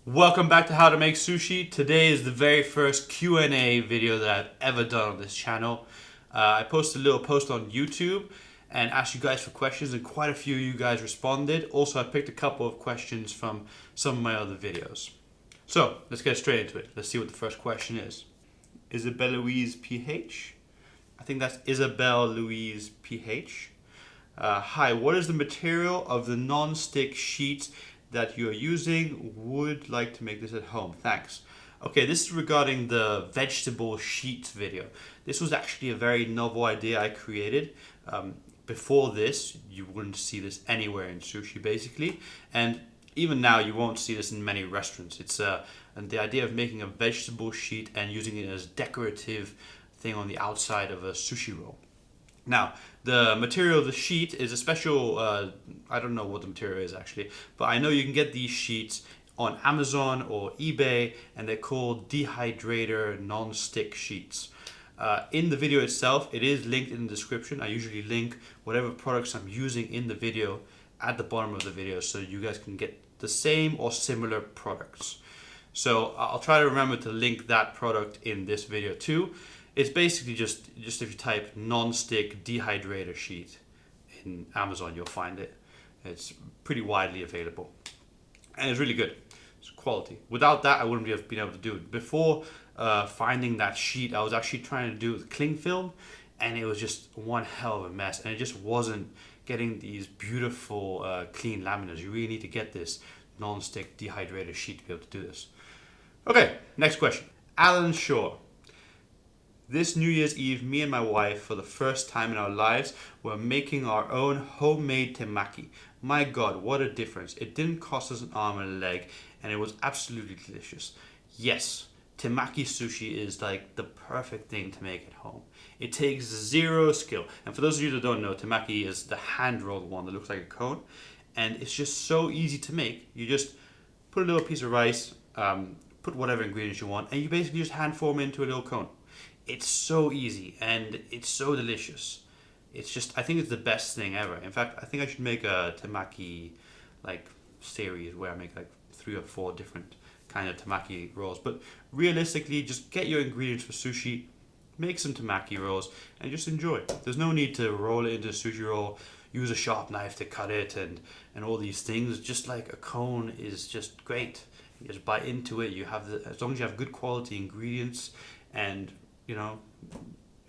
Welcome back to How to Make Sushi. Today is the very first Q&A video that I've ever done on this channel. I posted a little post on YouTube and asked you guys for questions, and quite a few of you guys responded. Also, I picked a couple of questions from some of my other videos. So, let's get straight into it. Let's see what the first question is. Isabel Louise PH? I think that's Isabel Louise PH. Hi, what is the material of the non-stick sheets that you're using? Would like to make this at home. Thanks. Okay, this is regarding the vegetable sheets video. This was actually a very novel idea I created. Before this, you wouldn't see this anywhere in sushi, basically. And even now, you won't see this in many restaurants. It's and the idea of making a vegetable sheet and using it as decorative thing on the outside of a sushi roll. Now, the material of the sheet is a special, I don't know what the material is actually, but I know you can get these sheets on Amazon or eBay, and they're called dehydrator non-stick sheets. In the video itself, it is linked in the description. I usually link whatever products I'm using in the video at the bottom of the video so you guys can get the same or similar products. So I'll try to remember to link that product in this video too. It's basically just if you type non-stick dehydrator sheet in Amazon, you'll find it. It's pretty widely available, and it's really good. It's quality. Without that, I wouldn't have been able to do it. Before finding that sheet, I was actually trying to do it with cling film, and it was just one hell of a mess, and it just wasn't getting these beautiful clean laminars. You really need to get this non-stick dehydrator sheet to be able to do this. Okay, next question. Alan Shaw. This New Year's Eve, me and my wife, for the first time in our lives, were making our own homemade temaki. My God, what a difference. It didn't cost us an arm and a leg, and it was absolutely delicious. Yes, temaki sushi is like the perfect thing to make at home. It takes zero skill. And for those of you that don't know, temaki is the hand-rolled one that looks like a cone, and it's just so easy to make. You just put a little piece of rice, put whatever ingredients you want, and you basically just hand form it into a little cone. It's so easy and it's so delicious. It's just, I think it's the best thing ever. In fact, I think I should make a temaki like series where I make like 3 or 4 different kind of temaki rolls. But realistically, just get your ingredients for sushi, make some temaki rolls, and just enjoy. There's no need to roll it into a sushi roll, use a sharp knife to cut it, and all these things. Just like a cone is just great. You just bite into it. You have as long as you have good quality ingredients, and you know,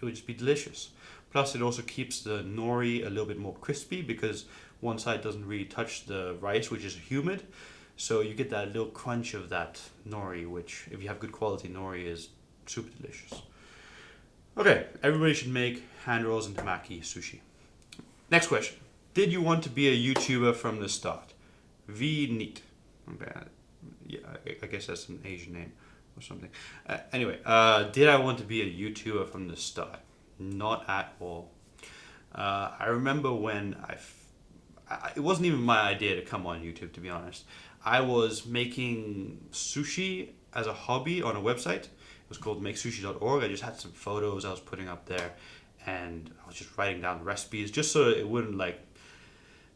it would just be delicious. Plus, it also keeps the nori a little bit more crispy because one side doesn't really touch the rice, which is humid. So you get that little crunch of that nori, which, if you have good quality nori, is super delicious. Okay, everybody should make hand rolls and temaki sushi. Next question. Did you want to be a YouTuber from the start? V Neat. Okay, yeah, I guess that's an Asian name or something. Anyway, did I want to be a YouTuber from the start? Not at all. I remember when it wasn't even my idea to come on YouTube, to be honest. I was making sushi as a hobby on a website. It was called Makesushi.org. I just had some photos I was putting up there, and I was just writing down the recipes just so it wouldn't like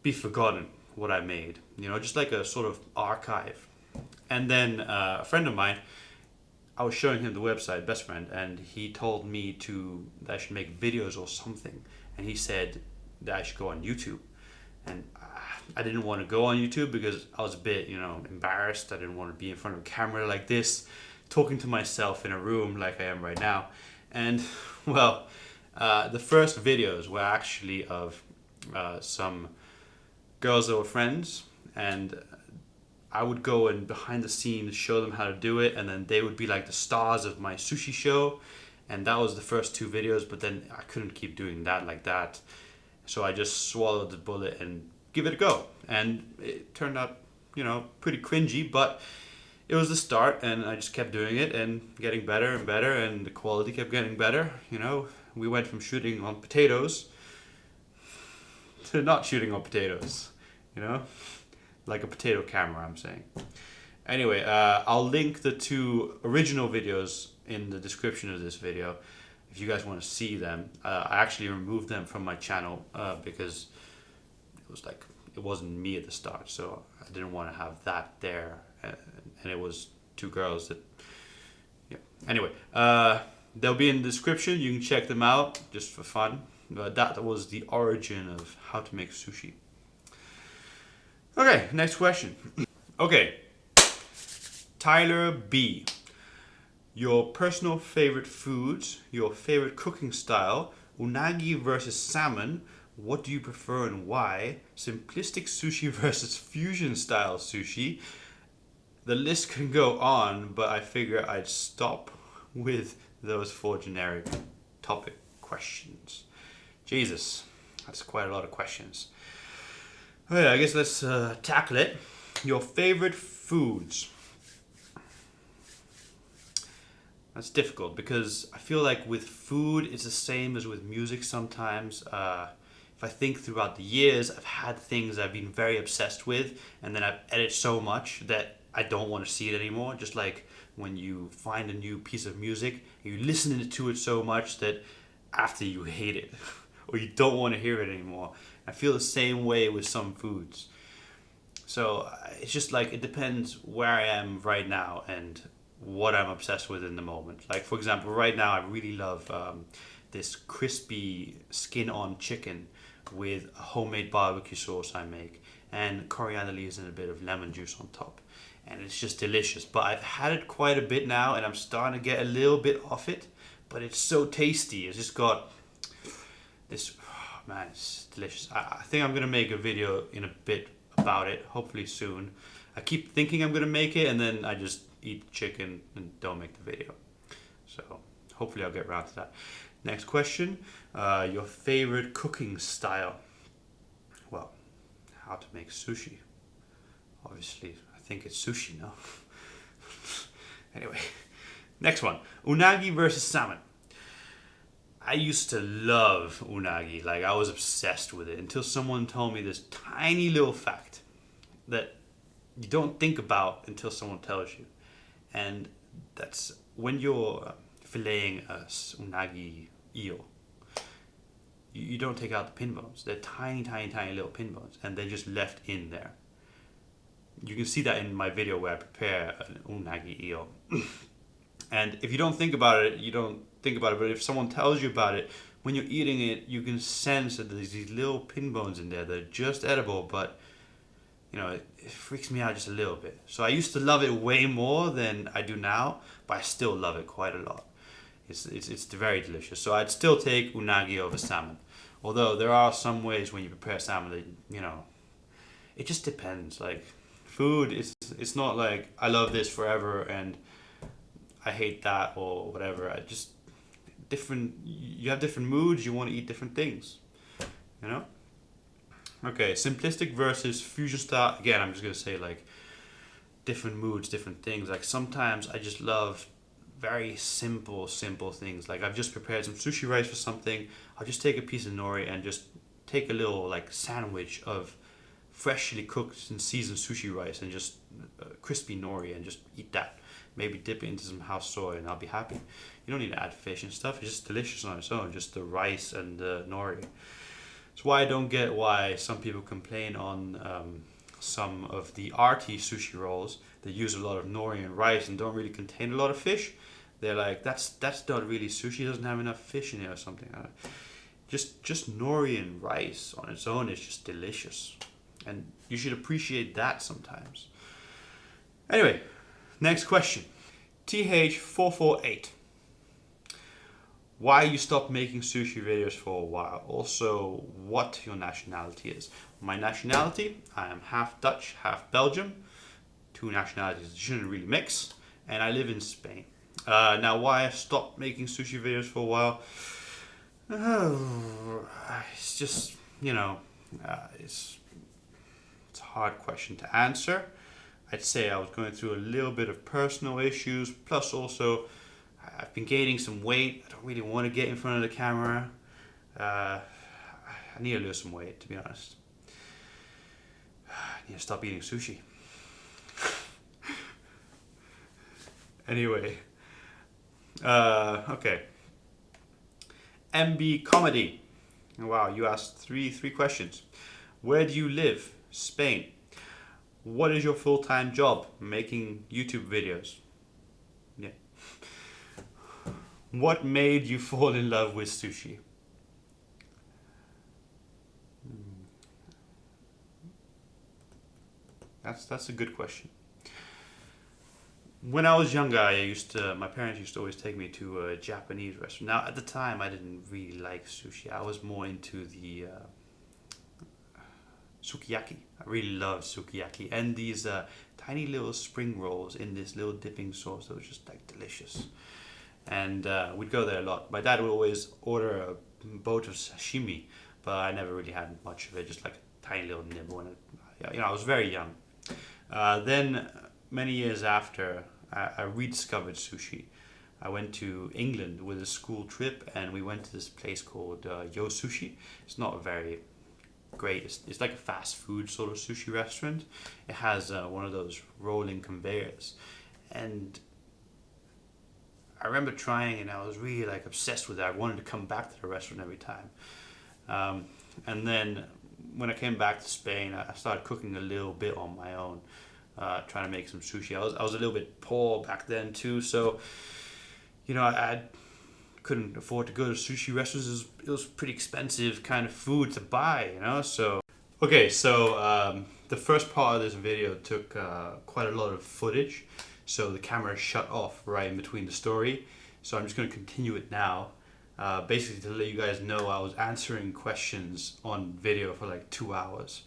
be forgotten what I made. You know, just like a sort of archive. And then a friend of mine, I was showing him the website, best friend, and he told me that I should make videos or something. And he said that I should go on YouTube. And I didn't want to go on YouTube because I was a bit, embarrassed. I didn't want to be in front of a camera like this, talking to myself in a room like I am right now. And, well, the first videos were actually of some girls that were friends, and I would go and behind the scenes show them how to do it, and then they would be like the stars of my sushi show. And that was the first 2 videos, but then I couldn't keep doing that like that. So I just swallowed the bullet and give it a go. And it turned out, pretty cringy, but it was the start, and I just kept doing it and getting better and better, and the quality kept getting better. We went from shooting on potatoes to not shooting on potatoes, like a potato camera, I'm saying. Anyway, I'll link the 2 original videos in the description of this video if you guys want to see them. I actually removed them from my channel because it wasn't me at the start, so I didn't want to have that there and it was two girls that, yeah. Anyway, they'll be in the description. You can check them out just for fun. That was the origin of how to make sushi. Okay, next question. Okay, Tyler B. Your personal favorite foods, your favorite cooking style, unagi versus salmon, what do you prefer and why? Simplistic sushi versus fusion style sushi. The list can go on, but I figure I'd stop with those 4 generic topic questions. Jesus, that's quite a lot of questions. Okay, I guess let's tackle it. Your favorite foods. That's difficult because I feel like with food, it's the same as with music sometimes. If I think throughout the years, I've had things I've been very obsessed with, and then I've edited so much that I don't want to see it anymore. Just like when you find a new piece of music, you listen to it so much that after you hate it, or you don't want to hear it anymore. I feel the same way with some foods. So it's just like it depends where I am right now and what I'm obsessed with in the moment. Like for example, right now I really love this crispy skin-on chicken with a homemade barbecue sauce I make, and coriander leaves and a bit of lemon juice on top, and it's just delicious. But I've had it quite a bit now, and I'm starting to get a little bit off it. But it's so tasty. It's just got this. Oh, man, it's delicious. I think I'm gonna make a video in a bit about it, hopefully soon. I keep thinking I'm gonna make it, and then I just eat chicken and don't make the video. So hopefully I'll get around to that. Next question, your favorite cooking style? Well, how to make sushi. Obviously, I think it's sushi now. Anyway, next one, unagi versus salmon. I used to love unagi, like I was obsessed with it until someone told me this tiny little fact that you don't think about until someone tells you. And that's when you're filleting a unagi eel, you don't take out the pin bones. They're tiny, tiny, tiny little pin bones, and they're just left in there. You can see that in my video where I prepare an unagi eel. And if you don't think about it, you don't think about it. But if someone tells you about it, when you're eating it, you can sense that there's these little pin bones in there that are just edible, but you know, it freaks me out just a little bit. So I used to love it way more than I do now, but I still love it quite a lot. It's very delicious. So I'd still take unagi over salmon. Although there are some ways when you prepare salmon that, you know, it just depends. Like food, it's not like I love this forever and I hate that or whatever. I just you have different moods, you want to eat different things, you know? Okay, simplistic versus fusion style. Again, I'm just gonna say like different moods, different things. Like sometimes I just love very simple things. Like I've just prepared some sushi rice for something. I'll just take a piece of nori and just take a little like sandwich of freshly cooked and seasoned sushi rice and just crispy nori and just eat that. Maybe dip it into some house soy and I'll be happy. You don't need to add fish and stuff. It's just delicious on its own, just the rice and the nori. It's why I don't get why some people complain on some of the arty sushi rolls that use a lot of nori and rice and don't really contain a lot of fish. They're like, that's not really sushi, it doesn't have enough fish in it or something. Just nori and rice on its own is just delicious. And you should appreciate that sometimes. Anyway, next question. TH448. Why you stopped making sushi videos for a while. Also, what your nationality is. My nationality, I am half Dutch, half Belgium. Two nationalities that shouldn't really mix. And I live in Spain. Now, why I stopped making sushi videos for a while? It's just, you know, it's a hard question to answer. I'd say I was going through a little bit of personal issues, plus also I've been gaining some weight. I don't really want to get in front of the camera. I need to lose some weight, to be honest. I need to stop eating sushi. Anyway, okay. MB Comedy. Wow, you asked three questions. Where do you live? Spain. What is your full-time job? Making YouTube videos. Yeah. What made you fall in love with sushi? That's a good question. When I was younger, my parents used to always take me to a Japanese restaurant. Now, at the time, I didn't really like sushi. I was more into the sukiyaki. I really love sukiyaki and these tiny little spring rolls in this little dipping sauce that was just like delicious. And we'd go there a lot. My dad would always order a boat of sashimi, but I never really had much of it. Just like a tiny little nibble, and I was very young. Then many years after, I rediscovered sushi. I went to England with a school trip, and we went to this place called Yo Sushi. It's not very great. It's like a fast food sort of sushi restaurant. It has one of those rolling conveyors, and I remember trying, and I was really like obsessed with it. I wanted to come back to the restaurant every time. And then when I came back to Spain, I started cooking a little bit on my own, trying to make some sushi. I was a little bit poor back then too, so I couldn't afford to go to sushi restaurants. It was pretty expensive kind of food to buy, So okay, so the first part of this video took quite a lot of footage, so the camera shut off right in between the story. So I'm just going to continue it now. Basically to let you guys know, I was answering questions on video for like 2 hours,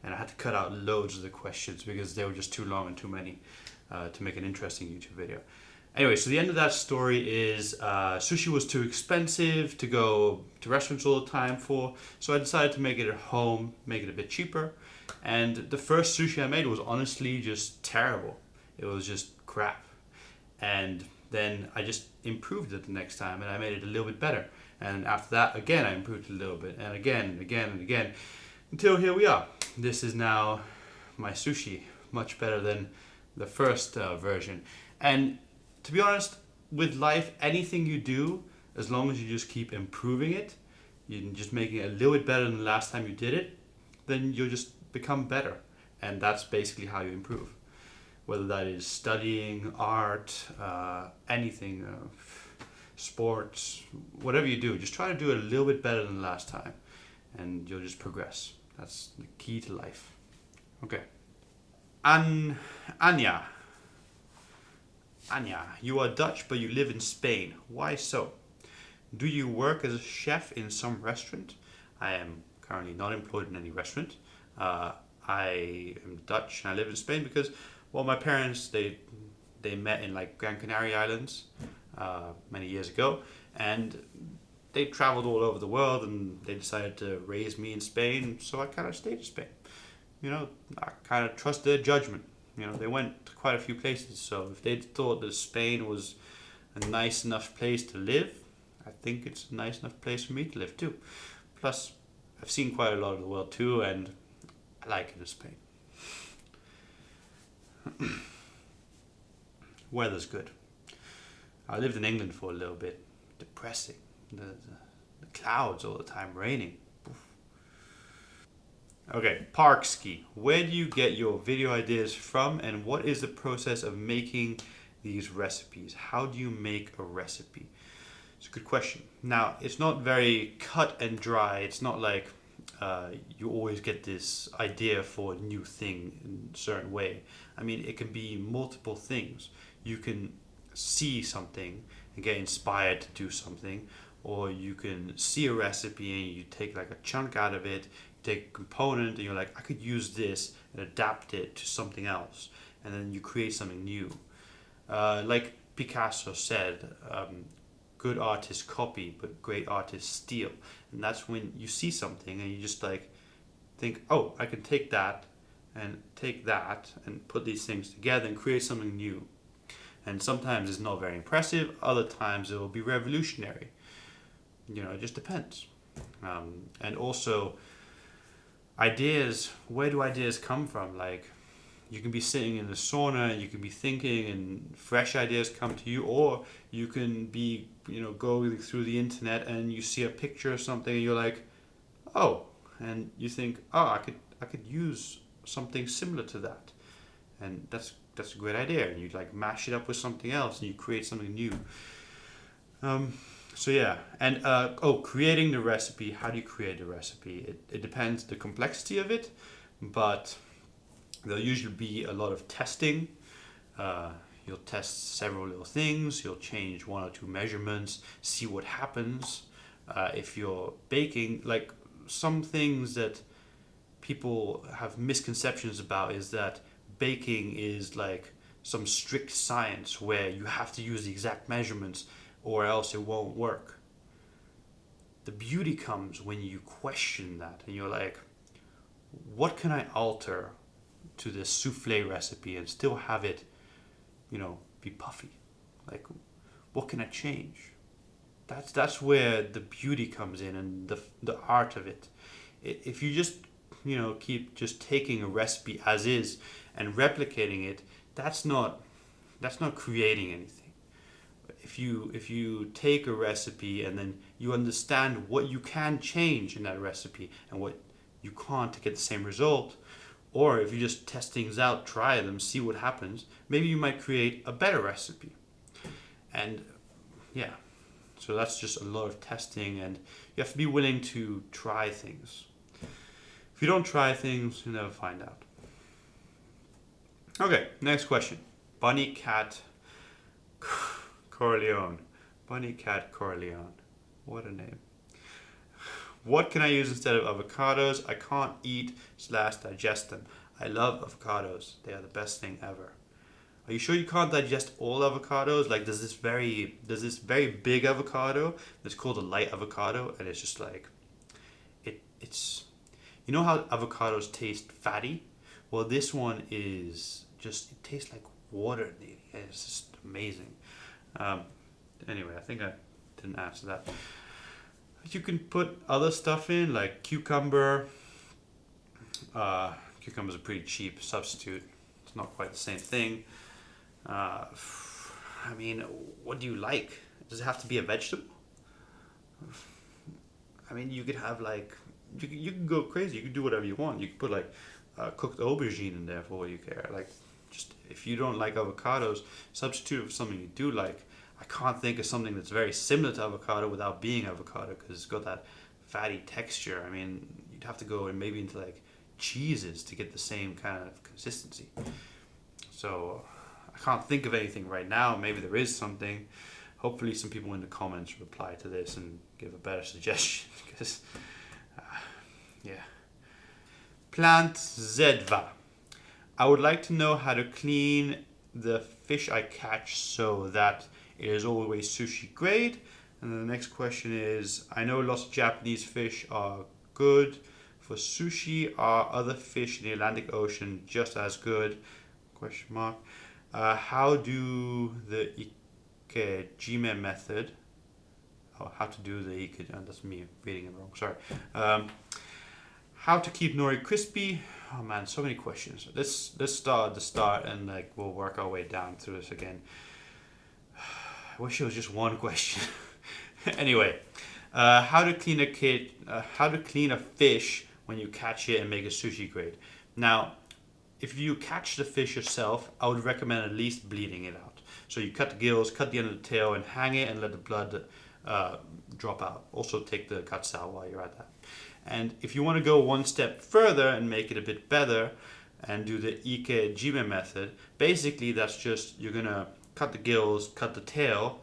and I had to cut out loads of the questions because they were just too long and too many to make an interesting YouTube video. Anyway, so the end of that story is sushi was too expensive to go to restaurants all the time for, so I decided to make it at home, make it a bit cheaper. And the first sushi I made was honestly just terrible. It was just crap. And then I just improved it the next time, and I made it a little bit better. And after that, again, I improved it a little bit, and again, and again, and again, until here we are. This is now my sushi, much better than the first version. And to be honest, with life, anything you do, as long as you just keep improving it, you're just making it a little bit better than the last time you did it, then you'll just become better. And that's basically how you improve. Whether that is studying, art, anything, sports, whatever you do, just try to do it a little bit better than the last time, and you'll just progress. That's the key to life. Okay. Anya. Anya, you are Dutch, but you live in Spain. Why so? Do you work as a chef in some restaurant? I am currently not employed in any restaurant. I am Dutch and I live in Spain because, well, my parents, they met in like Gran Canaria Islands many years ago, and they traveled all over the world, and they decided to raise me in Spain, so I kind of stayed in Spain. I kind of trust their judgment. They went to quite a few places, so if they thought that Spain was a nice enough place to live, I think it's a nice enough place for me to live too. Plus, I've seen quite a lot of the world too, and I like it in Spain. Weather's good. I lived in England for a little bit. Depressing. The clouds all the time, raining. Okay, park ski. Where do you get your video ideas from, and what is the process of making these recipes? How do you make a recipe? It's a good question. Now, it's not very cut and dry. It's not like you always get this idea for a new thing in a certain way. I mean, it can be multiple things. You can see something and get inspired to do something, or you can see a recipe and you take like a chunk out of it, take a component, and you're like, I could use this and adapt it to something else, and then you create something new. Like Picasso said, good artists copy, but great artists steal. And that's when you see something and you just like think, oh, I can take that and put these things together and create something new. And sometimes it's not very impressive, other times it will be revolutionary. It just depends. And also, ideas, where do ideas come from? Like, you can be sitting in the sauna and you can be thinking and fresh ideas come to you, or you can be, going through the internet and you see a picture of something and you're like, oh, and you think, oh, I could use something similar to that. and that's a great idea. And you like mash it up with something else, and you create something new. So yeah, and creating the recipe. How do you create the recipe? It depends the complexity of it, but there'll usually be a lot of testing. You'll test several little things. You'll change one or two measurements, see what happens. If you're baking, like some things that people have misconceptions about is that baking is like some strict science where you have to use the exact measurements or else it won't work. The beauty comes when you question that and you're like, what can I alter to this souffle recipe and still have it, be puffy? Like, what can I change? That's where the beauty comes in and the art of it. If you just keep just taking a recipe as is and replicating it, that's not creating anything. If you take a recipe and then you understand what you can change in that recipe and what you can't to get the same result, or if you just test things out, try them, see what happens, maybe you might create a better recipe. And yeah, so that's just a lot of testing, and you have to be willing to try things. If you don't try things, you'll never find out. Okay, next question. Bunny Cat Corleone. Bunny Cat Corleone. What a name. What can I use instead of avocados? I can't eat/digest them. I love avocados. They are the best thing ever. Are you sure you can't digest all avocados? Like there's this very big avocado that's called a light avocado, and it's just like it's you know how avocados taste fatty? Well, this one is just, it tastes like water. It's just amazing. Anyway, I think I didn't answer that. You can put other stuff in, like cucumber. Cucumber's a pretty cheap substitute. It's not quite the same thing. I mean, what do you like? Does it have to be a vegetable? I mean, you could have like, you can go crazy. You can do whatever you want. You can put like cooked aubergine in there for all you care. Like, just if you don't like avocados, substitute it for something you do like. I can't think of something that's very similar to avocado without being avocado because it's got that fatty texture. I mean, you'd have to go and maybe into like cheeses to get the same kind of consistency. So I can't think of anything right now. Maybe there is something. Hopefully some people in the comments reply to this and give a better suggestion because yeah. Plant Zedva. I would like to know how to clean the fish I catch so that it is always sushi grade. And then the next question is, I know lots of Japanese fish are good for sushi. Are other fish in the Atlantic Ocean just as good? Question mark. How do the ikejime method? Oh, how to do the ikejime? That's me reading it wrong. Sorry. How to keep nori crispy? Oh man, so many questions. Let's start at the start and like we'll work our way down through this again. I wish it was just one question. Anyway, how to clean a fish when you catch it and make a sushi grade. Now, if you catch the fish yourself, I would recommend at least bleeding it out. So you cut the gills, cut the end of the tail, and hang it and let the blood drop out. Also take the guts out while you're at that. And if you want to go one step further and make it a bit better and do the ikejime method, basically that's just, you're going to cut the gills, cut the tail,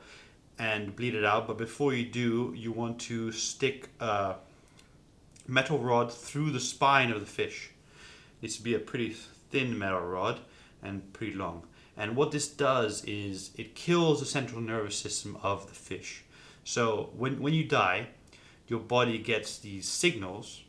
and bleed it out. But before you do, you want to stick a metal rod through the spine of the fish. It needs to be a pretty thin metal rod and pretty long. And what this does is it kills the central nervous system of the fish. So when you die, your body gets these signals,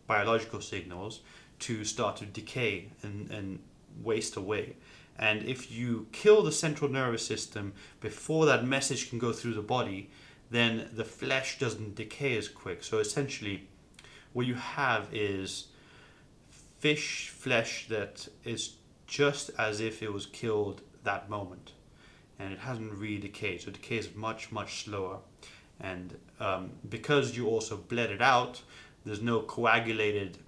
biological signals, to start to decay and waste away. And if you kill the central nervous system before that message can go through the body, then the flesh doesn't decay as quick. So essentially, what you have is fish flesh that is just as if it was killed that moment. And it hasn't really decayed. So it decays much, much slower. And because you also bled it out, there's no coagulated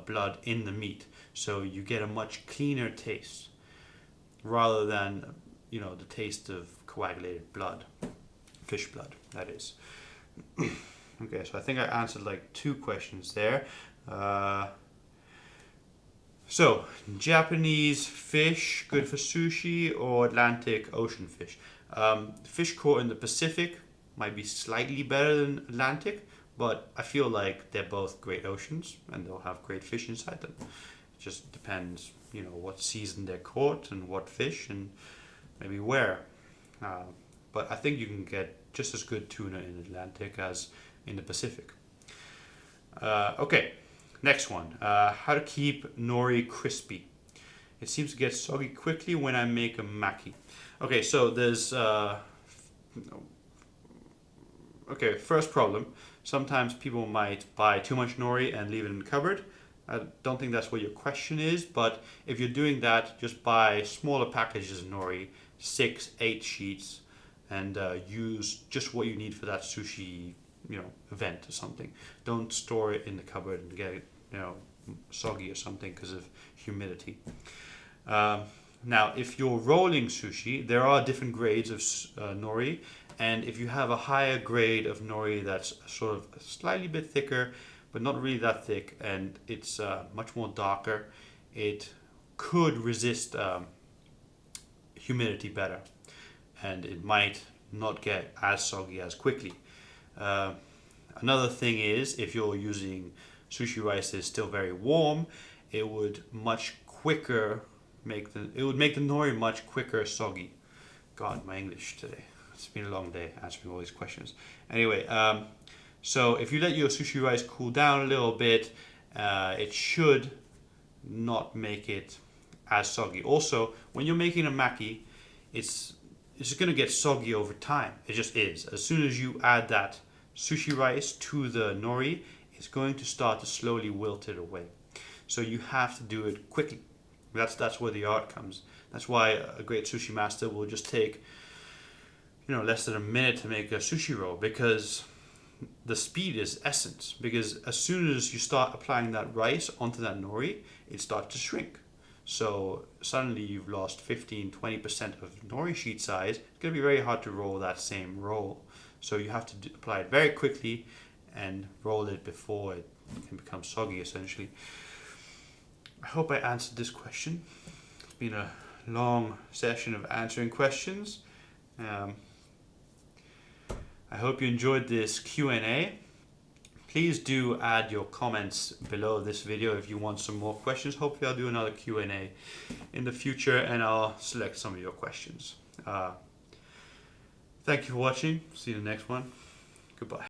blood in the meat. So you get a much cleaner taste. rather than, the taste of coagulated blood, fish blood, that is. Okay, so I think I answered like 2 questions there. So, Japanese fish good for sushi or Atlantic ocean fish? Fish caught in the Pacific might be slightly better than Atlantic, but I feel like they're both great oceans and they'll have great fish inside them. It just depends, what season they're caught and what fish and maybe where. But I think you can get just as good tuna in Atlantic as in the Pacific. Okay, next one. How to keep nori crispy. It seems to get soggy quickly when I make a maki. Okay, so there's... okay, first problem. Sometimes people might buy too much nori and leave it in the cupboard. I don't think that's what your question is, but if you're doing that, just buy smaller packages of nori, 6, 8 sheets, and use just what you need for that sushi, event or something. Don't store it in the cupboard and get it, soggy or something because of humidity. Now, if you're rolling sushi, there are different grades of nori, and if you have a higher grade of nori that's sort of slightly bit thicker, but not really that thick, and it's much more darker, it could resist humidity better, and it might not get as soggy as quickly. Another thing is, if you're using sushi rice that is still very warm, it would much quicker make the nori much quicker soggy. God, my English today. It's been a long day answering all these questions. Anyway, so if you let your sushi rice cool down a little bit, it should not make it as soggy. Also, when you're making a maki, it's going to get soggy over time. It just is. As soon as you add that sushi rice to the nori, it's going to start to slowly wilt it away. So you have to do it quickly. That's where the art comes. That's why a great sushi master will just take, less than a minute to make a sushi roll, because the speed is essence. Because as soon as you start applying that rice onto that nori, it starts to shrink. So suddenly you've lost 15-20% of nori sheet size. It's going to be very hard to roll that same roll. So you have to apply it very quickly and roll it before it can become soggy, essentially. I hope I answered this question. It's been a long session of answering questions. I hope you enjoyed this Q&A. Please do add your comments below this video if you want some more questions. Hopefully I'll do another Q&A in the future and I'll select some of your questions. Thank you for watching. See you in the next one. Goodbye.